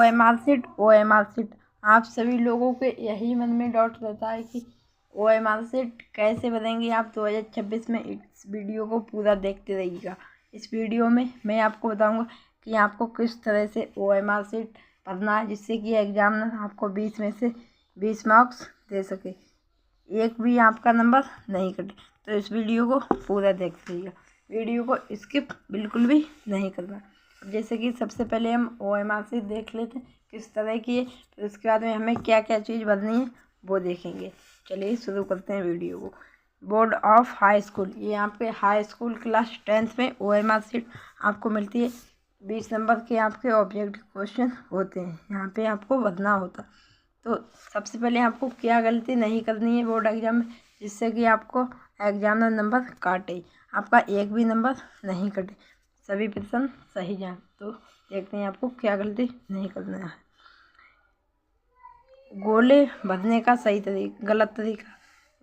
OMR sheet आप सभी लोगों के यही मन में डाउट रहता है कि OMR शीट कैसे बनेंगी। आप 2026 में इस वीडियो को पूरा देखते रहिएगा। इस वीडियो में मैं आपको बताऊंगा कि आपको किस तरह से OMR शीट भरना है, जिससे कि एग्जामिनर आपको 20 में से 20 मार्क्स दे सके, एक भी आपका नंबर नहीं कटे। तो इस वीडियो को पूरा देखते रहिएगा, वीडियो को स्किप बिल्कुल भी नहीं करना। जैसे कि सबसे पहले हम OMR शीट देख लेते हैं किस तरह की है, फिर उसके बाद में हमें क्या क्या चीज़ भरनी है वो देखेंगे। चलिए शुरू करते हैं वीडियो को। बोर्ड ऑफ हाई स्कूल, ये यहाँ पे हाई स्कूल क्लास 10th में OMR शीट आपको मिलती है। 20 नंबर के आपके ऑब्जेक्टिव क्वेश्चन होते हैं, यहाँ पे आपको भरना होता। तो सबसे पहले आपको क्या गलती नहीं करनी है बोर्ड एग्जाम में, जिससे कि आपको एग्जामिनर नंबर काटे, आपका एक भी नंबर नहीं कटे, सभी प्रश्न सही जाए। तो देखते हैं आपको क्या गलती नहीं करना है। गोले भरने का सही तरीका,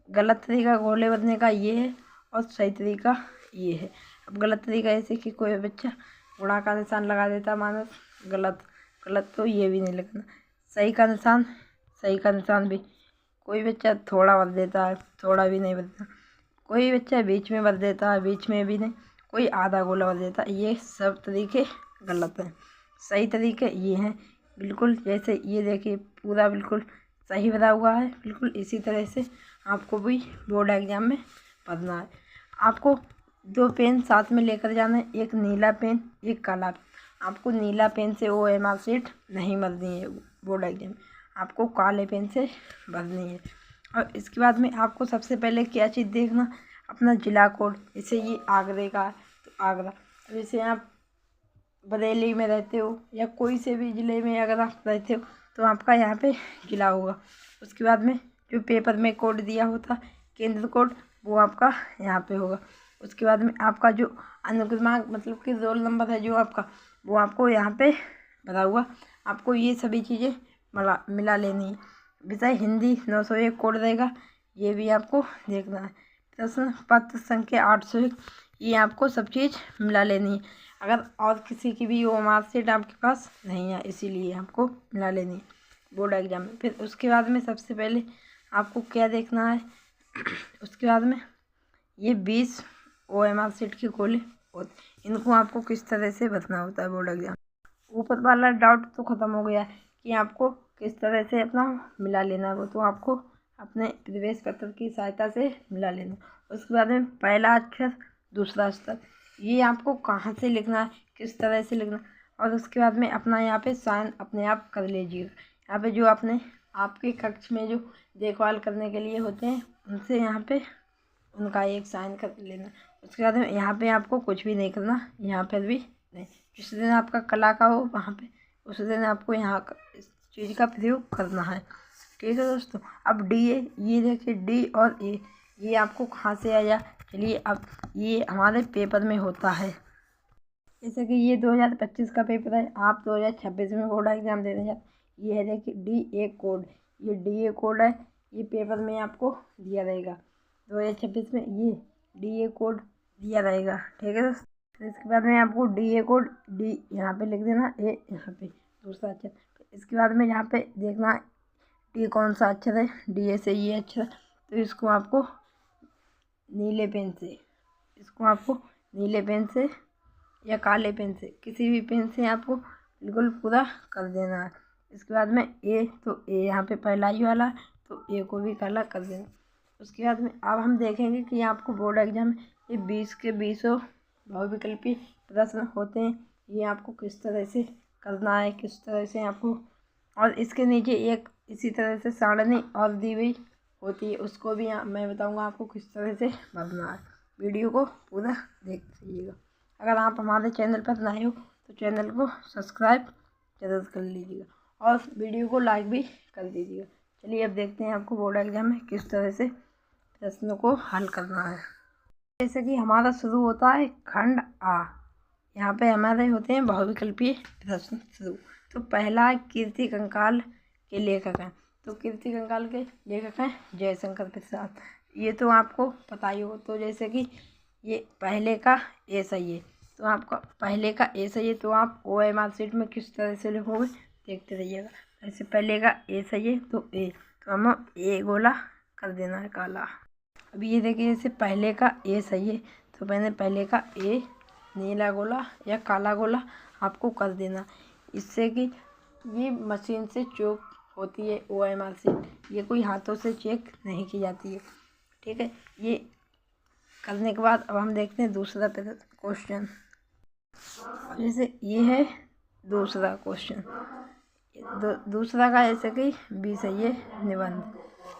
गलत तरीका गोले भरने का ये है और सही तरीका ये है। अब गलत तरीका ऐसे कि कोई बच्चा गुणा का निशान लगा देता मानस, गलत तो ये भी नहीं लगना। सही का निशान भी कोई बच्चा थोड़ा भर देता है, थोड़ा भी नहीं भरता। कोई बच्चा बीच में भर देता है, बीच में भी नहीं। कोई आधा गोला भर देता है। ये सब तरीके गलत हैं। सही तरीके ये हैं, बिल्कुल जैसे ये देखिए पूरा बिल्कुल सही भरा हुआ है। बिल्कुल इसी तरह से आपको भी बोर्ड एग्जाम में भरना है। आपको 2 पेन साथ में लेकर जाना है, एक नीला पेन एक काला पेन। आपको नीला पेन से OMR शीट नहीं भरनी है बोर्ड एग्जाम में, आपको काले पेन से भरनी है। और इसके बाद में आपको सबसे पहले क्या चीज़ देखना, अपना ज़िला कोड। जैसे ये आगरे का है तो आगरा, जैसे आप बरेली में रहते हो या कोई से भी ज़िले में अगर आप रहते हो तो आपका यहाँ पे ज़िला होगा। उसके बाद में जो पेपर में कोड दिया होता केंद्र कोड, वो आपका यहाँ पे होगा। उसके बाद में आपका जो अनुक्रमांक मतलब कि रोल नंबर है जो आपका, वो आपको यहाँ पे भरा हुआ। आपको ये सभी चीज़ें मिला लेनी है। विषय हिंदी 901 कोड रहेगा, ये भी आपको देखना है। प्रश्न पत्र संख्या 801, ये आपको सब चीज़ मिला लेनी है। अगर और किसी की भी OMR शीट आपके पास नहीं है, इसीलिए आपको मिला लेनी है बोर्ड एग्जाम में। फिर उसके बाद में सबसे पहले आपको क्या देखना है, उसके बाद में ये 20 OMR शीट के गोले होते, इनको आपको किस तरह से भरना होता है बोर्ड एग्जाम। ऊपर वाला डाउट तो ख़त्म हो गया कि आपको किस तरह से अपना मिला लेना है, वो तो आपको अपने प्रवेश पत्र की सहायता से मिला लेना। उसके बाद में पहला अक्षर दूसरा अक्षर, ये आपको कहाँ से लिखना है, किस तरह से लिखना। और उसके बाद में अपना यहाँ पे साइन अपने आप कर लीजिएगा। यहाँ पे जो आपके कक्ष में जो देखभाल करने के लिए होते हैं, उनसे यहाँ पे उनका एक साइन कर लेना। उसके बाद में यहाँ पे आपको कुछ भी नहीं करना, यहाँ पर भी नहीं। जिस दिन आपका कला का हो वहाँ पे, उस दिन आपको यहाँ इस चीज़ का प्रयोग करना है। ठीक है दोस्तों। अब D है, ये देखिए D और A, ये आपको कहाँ से आया। चलिए अब ये हमारे पेपर में होता है, जैसे कि ये 2025 का पेपर है, आप 2026 में बोर्ड एग्जाम देने जाते। ये है देखिए DA कोड, ये DA कोड है, ये पेपर में आपको दिया रहेगा 2026 में, ये DA कोड दिया रहेगा। ठीक है दोस्तों। फिर इसके बाद में आपको DA कोड D यहाँ पे लिख देना, A यहाँ पे दूसरा अक्षर। इसके बाद में यहाँ पे देखना D कौन सा अक्षर है, DA से ये अक्षर, तो इसको आपको नीले पेन से या काले पेन से, किसी भी पेन से आपको बिल्कुल पूरा कर देना है। इसके बाद में A, तो A यहाँ पे पहला ही वाला, तो A को भी काला कर देना। उसके बाद में अब हम देखेंगे कि आपको बोर्ड एग्जाम में ये 20 के 20 बहुविकल्पी प्रश्न होते हैं, ये आपको किस तरह से करना है, किस तरह से आपको। और इसके नीचे एक इसी तरह से सारणी और दी हुई होती है, उसको भी मैं बताऊंगा आपको किस तरह से भरना है। वीडियो को पूरा देखते रहिएगा। अगर आप हमारे चैनल पर नए हो तो चैनल को सब्सक्राइब जरूर कर लीजिएगा और वीडियो को लाइक भी कर दीजिएगा। चलिए अब देखते हैं आपको बोर्ड एग्जाम में किस तरह से प्रश्नों को हल करना है। जैसे कि हमारा शुरू होता है खंड A, यहाँ पे हमारे होते हैं बहुविकल्पीय प्रश्न शुरू। तो पहला कीर्ति कंकाल के लेखक हैं, तो कीर्ति कंकाल के लेखक हैं जयशंकर प्रसाद, ये तो आपको पता ही होगा। तो जैसे कि ये पहले का ए सही है, तो आपका पहले का ए सही है, तो आप OMR शीट में किस तरह से लिखोगे देखते रहिएगा। ऐसे पहले का ए सही है तो ए, तो हमें ए गोला कर देना है काला। अब ये देखिए जैसे पहले का ए सही है तो मैंने पहले का ए नीला गोला या काला गोला आपको कर देना, इससे कि ये मशीन से चेक होती है OMR शीट, ये कोई हाथों से चेक नहीं की जाती है। ठीक है, ये करने के बाद अब हम देखते हैं दूसरा क्वेश्चन। जैसे ये है दूसरा क्वेश्चन, दूसरा का ऐसे कि बी सही है निबंध।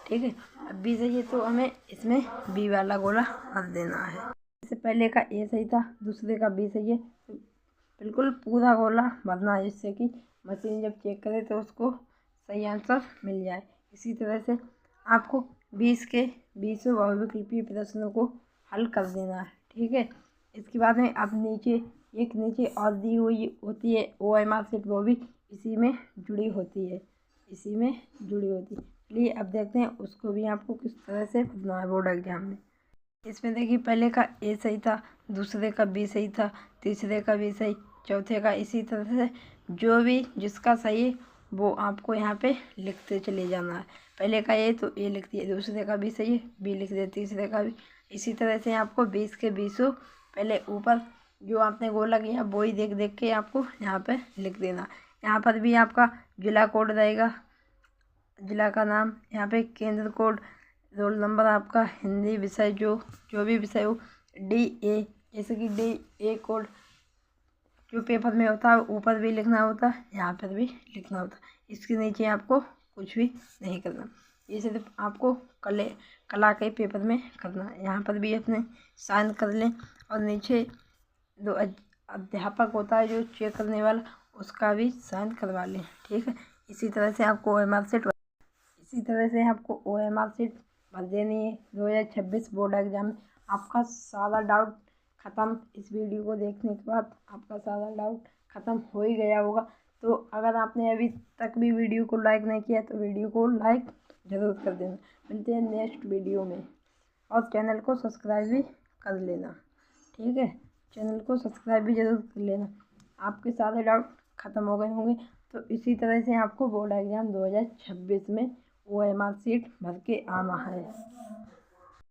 ठीक है, अब बी सही है तो हमें इसमें बी वाला गोला कर देना है। इससे पहले का ए सही था, दूसरे का बी सही है, तो बिल्कुल पूरा गोला भरना है, जिससे कि मशीन जब चेक करे तो उसको सही आंसर मिल जाए। इसी तरह से आपको 20 के 20 बहुविकल्पीय प्रश्नों को हल कर देना है। ठीक है, इसके बाद में अब नीचे और दी हुई होती है OMR शीट, वो भी इसी में जुड़ी होती है, चलिए अब देखते हैं उसको भी आपको किस तरह से भरना है बोर्ड एग्जाम में। इसमें देखिए पहले का ए सही था, दूसरे का बी सही था, तीसरे का बी सही, चौथे का, इसी तरह से जो भी जिसका सही है वो आपको यहाँ पे लिखते चले जाना है। पहले का ए तो ए लिख दिए, दूसरे का बी सही है बी लिख दिया, तीसरे का भी। इसी तरह से आपको 20 के 20 पहले ऊपर जो आपने गोला किया वो ही देख के आपको यहाँ पे लिख देना। यहाँ पर भी आपका जिला कोड रहेगा, जिला का नाम, यहाँ पे केंद्र कोड, रोल नंबर आपका, हिंदी विषय जो भी विषय हो, DA जैसे कि DA कोड जो पेपर में होता है ऊपर भी लिखना होता है, यहाँ पर भी लिखना होता है। इसके नीचे आपको कुछ भी नहीं करना, ये सिर्फ आपको कला के पेपर में करना है। यहाँ पर भी अपने साइन कर लें और नीचे जो अध्यापक होता है जो चेक करने वाला, उसका भी साइन करवा लें। ठीक है, इसी तरह से आपको OMR शीट भर देनी है 2026 बोर्ड एग्जाम में। आपका सारा डाउट ख़त्म, इस वीडियो को देखने के बाद आपका सारा डाउट ख़त्म हो ही गया होगा। तो अगर आपने अभी तक भी वीडियो को लाइक नहीं किया तो वीडियो को लाइक ज़रूर कर देना। मिलते हैं नेक्स्ट वीडियो में, और चैनल को सब्सक्राइब भी कर लेना। ठीक है, चैनल को सब्सक्राइब भी ज़रूर कर लेना। आपके सारे डाउट ख़त्म हो गए होंगे। तो इसी तरह से आपको बोर्ड एग्ज़ाम 2026 में OMR शीट भर के आना है।